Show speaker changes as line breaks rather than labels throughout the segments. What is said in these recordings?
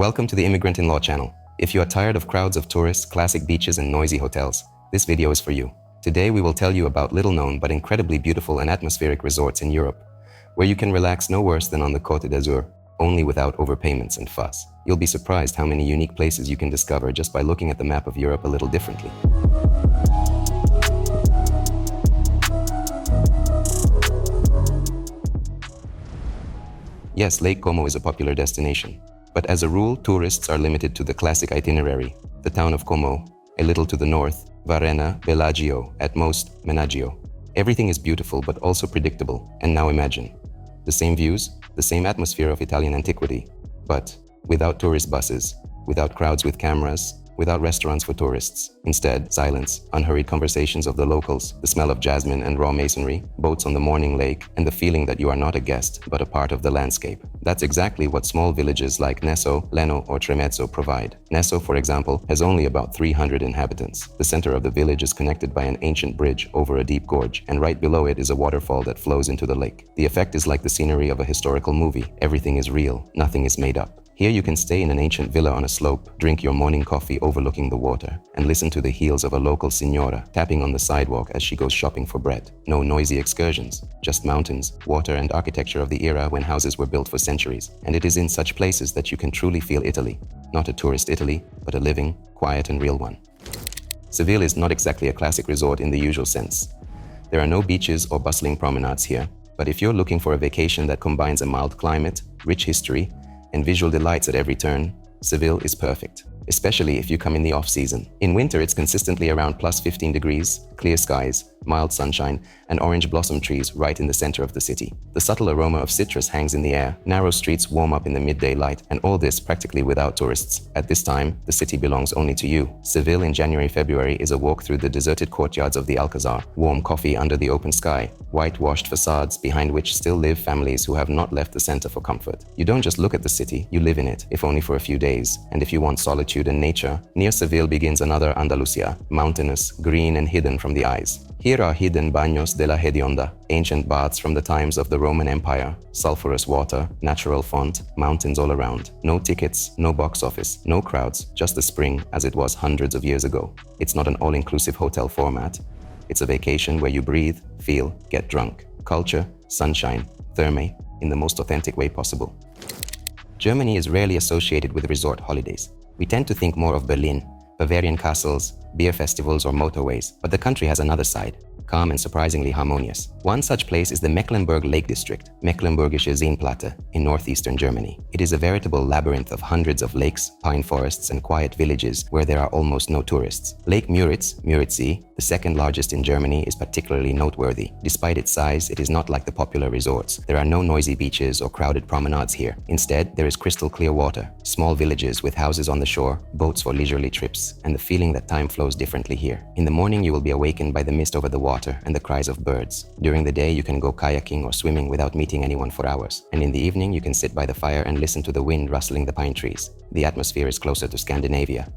Welcome to the Immigrantinlaw channel. If you are tired of crowds of tourists, classic beaches and noisy hotels, this video is for you. Today we will tell you about little-known but incredibly beautiful and atmospheric resorts in Europe, where you can relax no worse than on the Côte d'Azur, only without overpayments and fuss. You'll be surprised how many unique places you can discover just by looking at the map of Europe a little differently. Yes, Lake Como is a popular destination. But as a rule, tourists are limited to the classic itinerary, the town of Como, a little to the north, Varena, Bellagio, at most, Menaggio. Everything is beautiful but also predictable, and now imagine. The same views, the same atmosphere of Italian antiquity, but without tourist buses, without crowds with cameras, without restaurants for tourists. Instead, silence, unhurried conversations of the locals, the smell of jasmine and raw masonry, boats on the morning lake, and the feeling that you are not a guest, but a part of the landscape. That's exactly what small villages like Nesso, Leno, or Tremezzo provide. Nesso, for example, has only about 300 inhabitants. The center of the village is connected by an ancient bridge over a deep gorge, and right below it is a waterfall that flows into the lake. The effect is like the scenery of a historical movie. Everything is real, nothing is made up. Here you can stay in an ancient villa on a slope, drink your morning coffee overlooking the water, and listen to the heels of a local signora tapping on the sidewalk as she goes shopping for bread. No noisy excursions, just mountains, water and architecture of the era when houses were built for centuries. And it is in such places that you can truly feel Italy. Not a tourist Italy, but a living, quiet and real one. Seville is not exactly a classic resort in the usual sense. There are no beaches or bustling promenades here, but if you're looking for a vacation that combines a mild climate, rich history, and visual delights at every turn, Seville is perfect, especially if you come in the off-season. In winter, it's consistently around plus 15 degrees, clear skies, mild sunshine, and orange blossom trees right in the center of the city. The subtle aroma of citrus hangs in the air, narrow streets warm up in the midday light, and all this practically without tourists. At this time, the city belongs only to you. Seville in January-February is a walk through the deserted courtyards of the Alcazar, warm coffee under the open sky, whitewashed facades behind which still live families who have not left the center for comfort. You don't just look at the city, you live in it, if only for a few days. And if you want solitude and nature, near Seville begins another Andalusia, mountainous, green and hidden from the eyes. Here are hidden Baños de la Hedionda, ancient baths from the times of the Roman Empire, sulfurous water, natural font, mountains all around. No tickets, no box office, no crowds, just a spring as it was hundreds of years ago. It's not an all-inclusive hotel format. It's a vacation where you breathe, feel, get drunk. Culture, sunshine, therme, in the most authentic way possible. Germany is rarely associated with resort holidays. We tend to think more of Berlin, Bavarian castles, beer festivals or motorways, but the country has another side, calm and surprisingly harmonious. One such place is the Mecklenburg Lake District, Mecklenburgische Seenplatte, in northeastern Germany. It is a veritable labyrinth of hundreds of lakes, pine forests and quiet villages where there are almost no tourists. Lake Müritz, Müritzsee, the second largest in Germany, is particularly noteworthy. Despite its size, it is not like the popular resorts. There are no noisy beaches or crowded promenades here. Instead, there is crystal clear water, small villages with houses on the shore, boats for leisurely trips, and the feeling that time flows differently here. In the morning, you will be awakened by the mist over the water and the cries of birds. During the day, you can go kayaking or swimming without meeting anyone for hours. And in the evening, you can sit by the fire and listen to the wind rustling the pine trees. The atmosphere is closer to Scandinavia.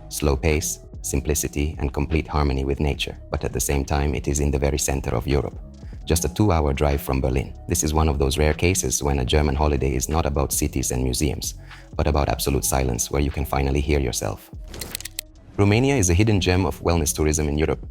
Slow pace, simplicity, and complete harmony with nature. But at the same time, it is in the very center of Europe. Just a 2-hour drive from Berlin. This is one of those rare cases when a German holiday is not about cities and museums, but about absolute silence where you can finally hear yourself. Romania is a hidden gem of wellness tourism in Europe.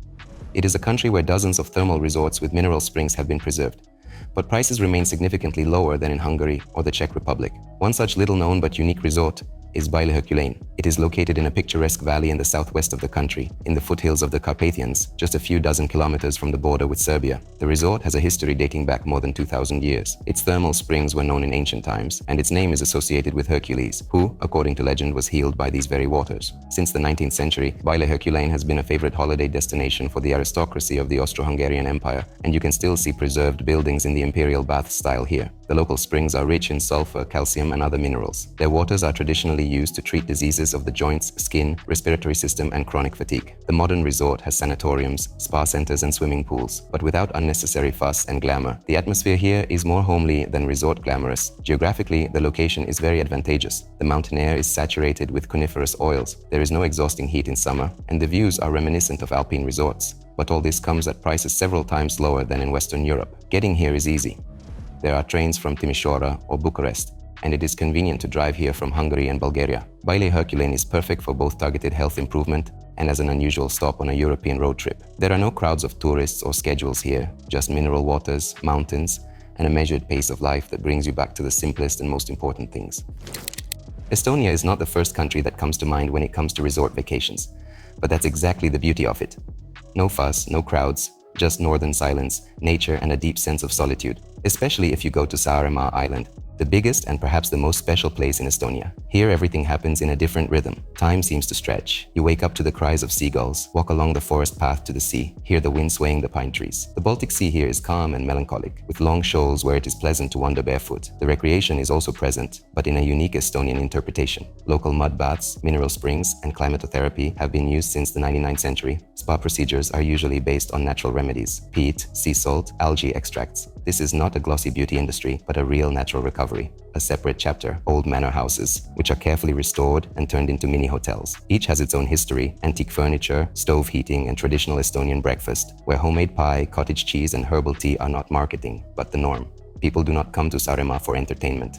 It is a country where dozens of thermal resorts with mineral springs have been preserved, but prices remain significantly lower than in Hungary or the Czech Republic. One such little-known but unique resort is Baile. It is located in a picturesque valley in the southwest of the country, in the foothills of the Carpathians, just a few dozen kilometers from the border with Serbia. The resort has a history dating back more than 2,000 years. Its thermal springs were known in ancient times, and its name is associated with Hercules, who, according to legend, was healed by these very waters. Since the 19th century, Baile has been a favorite holiday destination for the aristocracy of the Austro-Hungarian Empire, and you can still see preserved buildings in the imperial bath style here. The local springs are rich in sulfur, calcium, and other minerals. Their waters are traditionally used to treat diseases of the joints, skin, respiratory system, and chronic fatigue. The modern resort has sanatoriums, spa centers, and swimming pools, but without unnecessary fuss and glamour. The atmosphere here is more homely than resort glamorous. Geographically, the location is very advantageous. The mountain air is saturated with coniferous oils. There is no exhausting heat in summer, and the views are reminiscent of alpine resorts. But all this comes at prices several times lower than in Western Europe. Getting here is easy. There are trains from Timișoara or Bucharest, and it is convenient to drive here from Hungary and Bulgaria. Baile Herculane is perfect for both targeted health improvement and as an unusual stop on a European road trip. There are no crowds of tourists or schedules here, just mineral waters, mountains, and a measured pace of life that brings you back to the simplest and most important things. Estonia is not the first country that comes to mind when it comes to resort vacations, but that's exactly the beauty of it. No fuss, no crowds, just northern silence, nature, and a deep sense of solitude, especially if you go to Saaremaa Island, the biggest and perhaps the most special place in Estonia. Here everything happens in a different rhythm. Time seems to stretch. You wake up to the cries of seagulls, walk along the forest path to the sea, hear the wind swaying the pine trees. The Baltic Sea here is calm and melancholic, with long shoals where it is pleasant to wander barefoot. The recreation is also present, but in a unique Estonian interpretation. Local mud baths, mineral springs, and climatotherapy have been used since the 99th century. Spa procedures are usually based on natural remedies: peat, sea salt, algae extracts. This is not a glossy beauty industry, but a real natural recovery. A separate chapter, old manor houses, which are carefully restored and turned into mini hotels. Each has its own history, antique furniture, stove heating, and traditional Estonian breakfast, where homemade pie, cottage cheese, and herbal tea are not marketing, but the norm. People do not come to Saaremaa for entertainment.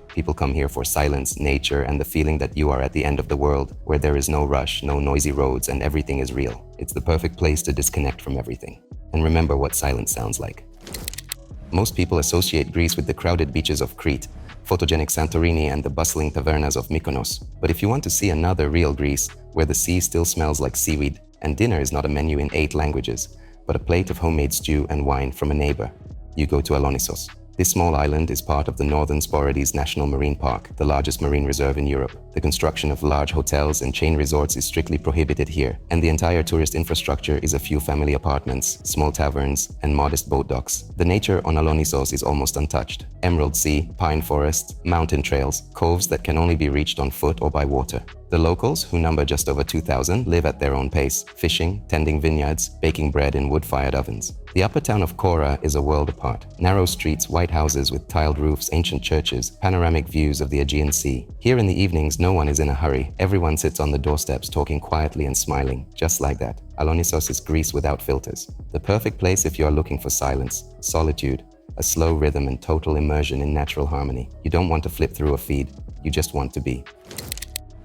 People come here for silence, nature, and the feeling that you are at the end of the world, where there is no rush, no noisy roads, and everything is real. It's the perfect place to disconnect from everything and remember what silence sounds like. Most people associate Greece with the crowded beaches of Crete, photogenic Santorini, and the bustling tavernas of Mykonos. But if you want to see another real Greece, where the sea still smells like seaweed, and dinner is not a menu in 8 languages, but a plate of homemade stew and wine from a neighbor, you go to Alonnisos. This small island is part of the Northern Sporades National Marine Park, the largest marine reserve in Europe. The construction of large hotels and chain resorts is strictly prohibited here, and the entire tourist infrastructure is a few family apartments, small taverns, and modest boat docks. The nature on Alonnisos is almost untouched. Emerald sea, pine forests, mountain trails, coves that can only be reached on foot or by water. The locals, who number just over 2,000, live at their own pace, fishing, tending vineyards, baking bread in wood-fired ovens. The upper town of Kora is a world apart. Narrow streets, white houses with tiled roofs, ancient churches, panoramic views of the Aegean Sea. Here in the evenings, no one is in a hurry. Everyone sits on the doorsteps talking quietly and smiling, just like that. Alonnisos is Greece without filters. The perfect place if you are looking for silence, solitude, a slow rhythm, and total immersion in natural harmony. You don't want to flip through a feed, you just want to be.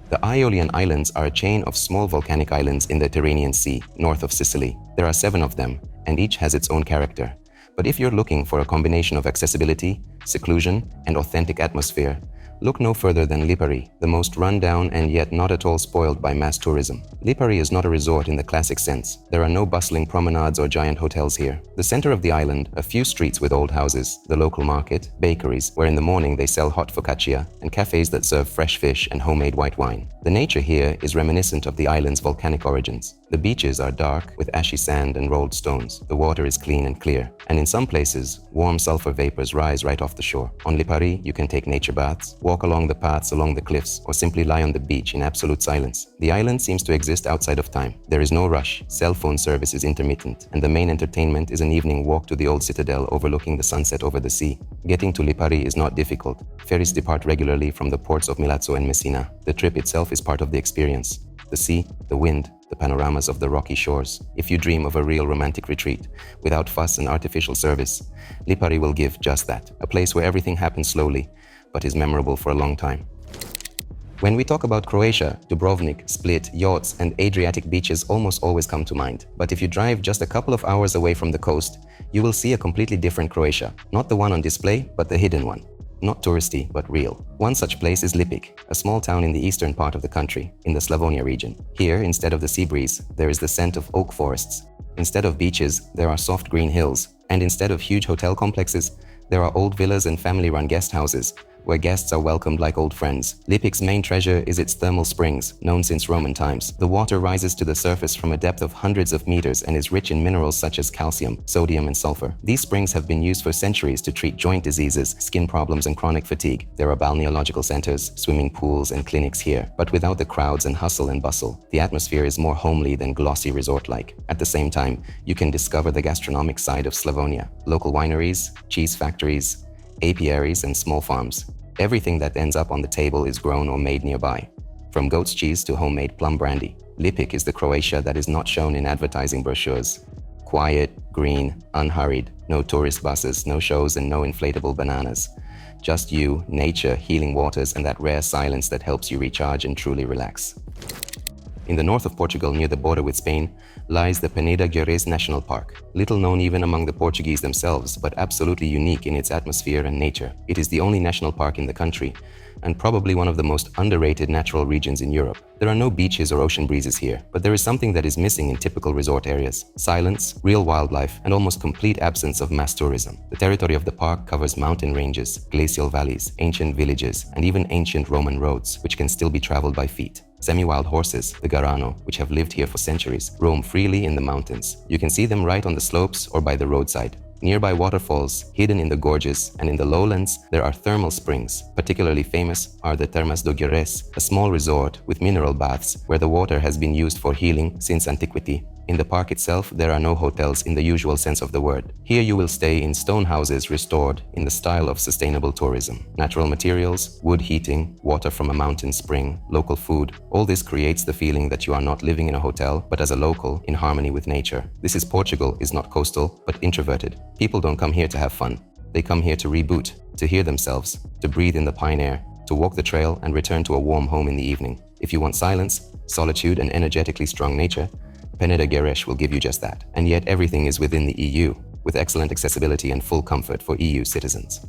The Aeolian Islands are a chain of small volcanic islands in the Tyrrhenian Sea, north of Sicily. There are 7 of them, and each has its own character. But if you're looking for a combination of accessibility, seclusion, and authentic atmosphere, look no further than Lipari, the most run-down and yet not at all spoiled by mass tourism. Lipari is not a resort in the classic sense. There are no bustling promenades or giant hotels here. The center of the island, a few streets with old houses, the local market, bakeries, where in the morning they sell hot focaccia, and cafes that serve fresh fish and homemade white wine. The nature here is reminiscent of the island's volcanic origins. The beaches are dark, with ashy sand and rolled stones. The water is clean and clear, and in some places, warm sulfur vapors rise right off the shore. On Lipari, you can take nature baths, walk along the paths along the cliffs, or simply lie on the beach in absolute silence. The island seems to exist outside of time. There is no rush, cell phone service is intermittent, and the main entertainment is an evening walk to the old citadel overlooking the sunset over the sea. Getting to Lipari is not difficult. Ferries depart regularly from the ports of Milazzo and Messina. The trip itself is part of the experience. The sea, the wind, the panoramas of the rocky shores. If you dream of a real romantic retreat, without fuss and artificial service, Lipari will give just that. A place where everything happens slowly, but is memorable for a long time. When we talk about Croatia, Dubrovnik, Split, yachts, and Adriatic beaches almost always come to mind. But if you drive just a couple of hours away from the coast, you will see a completely different Croatia. Not the one on display, but the hidden one. Not touristy, but real. One such place is Lipik, a small town in the eastern part of the country, in the Slavonia region. Here, instead of the sea breeze, there is the scent of oak forests. Instead of beaches, there are soft green hills. And instead of huge hotel complexes, there are old villas and family-run guest houses, where guests are welcomed like old friends. Lipik's main treasure is its thermal springs, known since Roman times. The water rises to the surface from a depth of hundreds of meters and is rich in minerals such as calcium, sodium, and sulfur. These springs have been used for centuries to treat joint diseases, skin problems, and chronic fatigue. There are balneological centers, swimming pools, and clinics here, but without the crowds and hustle and bustle. The atmosphere is more homely than glossy resort-like. At the same time, you can discover the gastronomic side of Slavonia. Local wineries, cheese factories, apiaries, and small farms. Everything that ends up on the table is grown or made nearby. From goat's cheese to homemade plum brandy, Lipik is the Croatia that is not shown in advertising brochures. Quiet, green, unhurried, no tourist buses, no shows, and no inflatable bananas. Just you, nature, healing waters, and that rare silence that helps you recharge and truly relax. In the north of Portugal, near the border with Spain, lies the Peneda-Gerês National Park. Little known even among the Portuguese themselves, but absolutely unique in its atmosphere and nature. It is the only national park in the country, and probably one of the most underrated natural regions in Europe. There are no beaches or ocean breezes here, but there is something that is missing in typical resort areas: silence, real wildlife, and almost complete absence of mass tourism. The territory of the park covers mountain ranges, glacial valleys, ancient villages, and even ancient Roman roads, which can still be traveled by feet. Semi-wild horses, the garano, which have lived here for centuries, roam freely in the mountains. You can see them right on the slopes or by the roadside. Nearby waterfalls, hidden in the gorges, and in the lowlands, there are thermal springs. Particularly famous are the Peneda-Gerês, a small resort with mineral baths where the water has been used for healing since antiquity. In the park itself, there are no hotels in the usual sense of the word. Here you will stay in stone houses restored in the style of sustainable tourism. Natural materials, wood heating, water from a mountain spring, local food, all this creates the feeling that you are not living in a hotel, but as a local, in harmony with nature. This is Portugal, is not coastal, but introverted. People don't come here to have fun. They come here to reboot, to hear themselves, to breathe in the pine air, to walk the trail and return to a warm home in the evening. If you want silence, solitude, and energetically strong nature, Peneda-Gerês will give you just that. And yet everything is within the EU, with excellent accessibility and full comfort for EU citizens.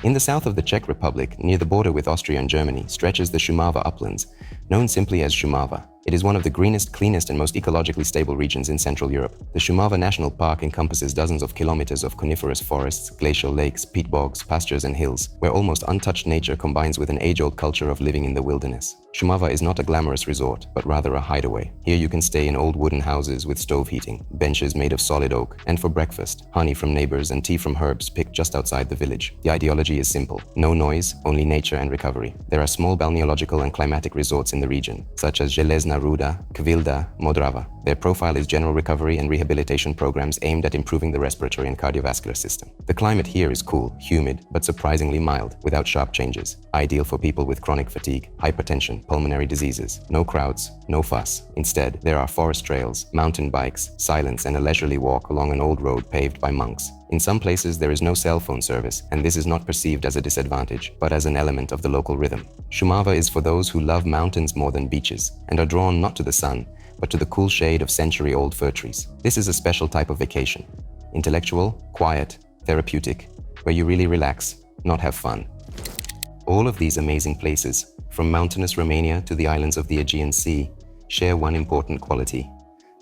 In the south of the Czech Republic, near the border with Austria and Germany, stretches the Šumava uplands, known simply as Šumava. It is one of the greenest, cleanest, and most ecologically stable regions in Central Europe. The Šumava National Park encompasses dozens of kilometers of coniferous forests, glacial lakes, peat bogs, pastures, and hills, where almost untouched nature combines with an age-old culture of living in the wilderness. Šumava is not a glamorous resort, but rather a hideaway. Here you can stay in old wooden houses with stove heating, benches made of solid oak, and for breakfast, honey from neighbors and tea from herbs picked just outside the village. The ideology is simple: no noise, only nature and recovery. There are small balneological and climatic resorts in the region, such as Železná Ruda, Kvilda, Modrava. Their profile is general recovery and rehabilitation programs aimed at improving the respiratory and cardiovascular system. The climate here is cool, humid, but surprisingly mild, without sharp changes. Ideal for people with chronic fatigue, hypertension, pulmonary diseases. No crowds, no fuss. Instead, there are forest trails, mountain bikes, silence, and a leisurely walk along an old road paved by monks. In some places, there is no cell phone service, and this is not perceived as a disadvantage, but as an element of the local rhythm. Šumava is for those who love mountains more than beaches, and are drawn not to the sun, but to the cool shade of century-old fir trees. This is a special type of vacation. Intellectual, quiet, therapeutic, where you really relax, not have fun. All of these amazing places, from mountainous Romania to the islands of the Aegean Sea, share one important quality.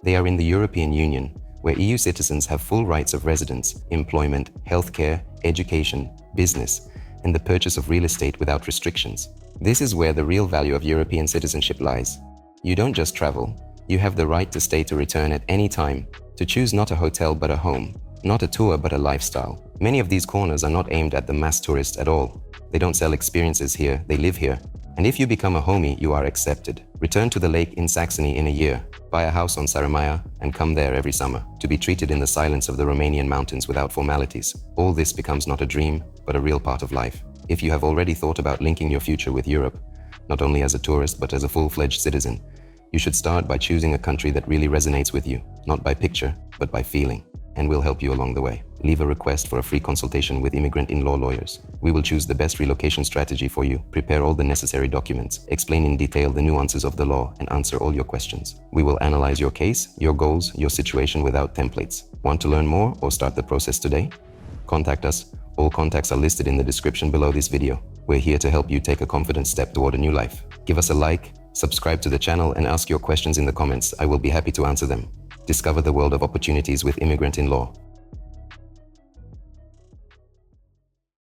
They are in the European Union, where EU citizens have full rights of residence, employment, healthcare, education, business, and the purchase of real estate without restrictions. This is where the real value of European citizenship lies. You don't just travel, you have the right to stay to return at any time, to choose not a hotel but a home, not a tour but a lifestyle. Many of these corners are not aimed at the mass tourist at all. They don't sell experiences here, they live here. And if you become a homie, you are accepted. Return to the lake in Saxony in a year, buy a house on Saaremaa, and come there every summer, to be treated in the silence of the Romanian mountains without formalities. All this becomes not a dream, but a real part of life. If you have already thought about linking your future with Europe, not only as a tourist but as a full-fledged citizen, you should start by choosing a country that really resonates with you, not by picture, but by feeling, and we'll help you along the way. Leave a request for a free consultation with Immigrantinlaw lawyers. We will choose the best relocation strategy for you, prepare all the necessary documents, explain in detail the nuances of the law, and answer all your questions. We will analyze your case, your goals, your situation without templates. Want to learn more or start the process today? Contact us. All contacts are listed in the description below this video. We're here to help you take a confident step toward a new life. Give us a like, subscribe to the channel, and ask your questions in the comments. I will be happy to answer them. Discover the world of opportunities with Immigrantinlaw.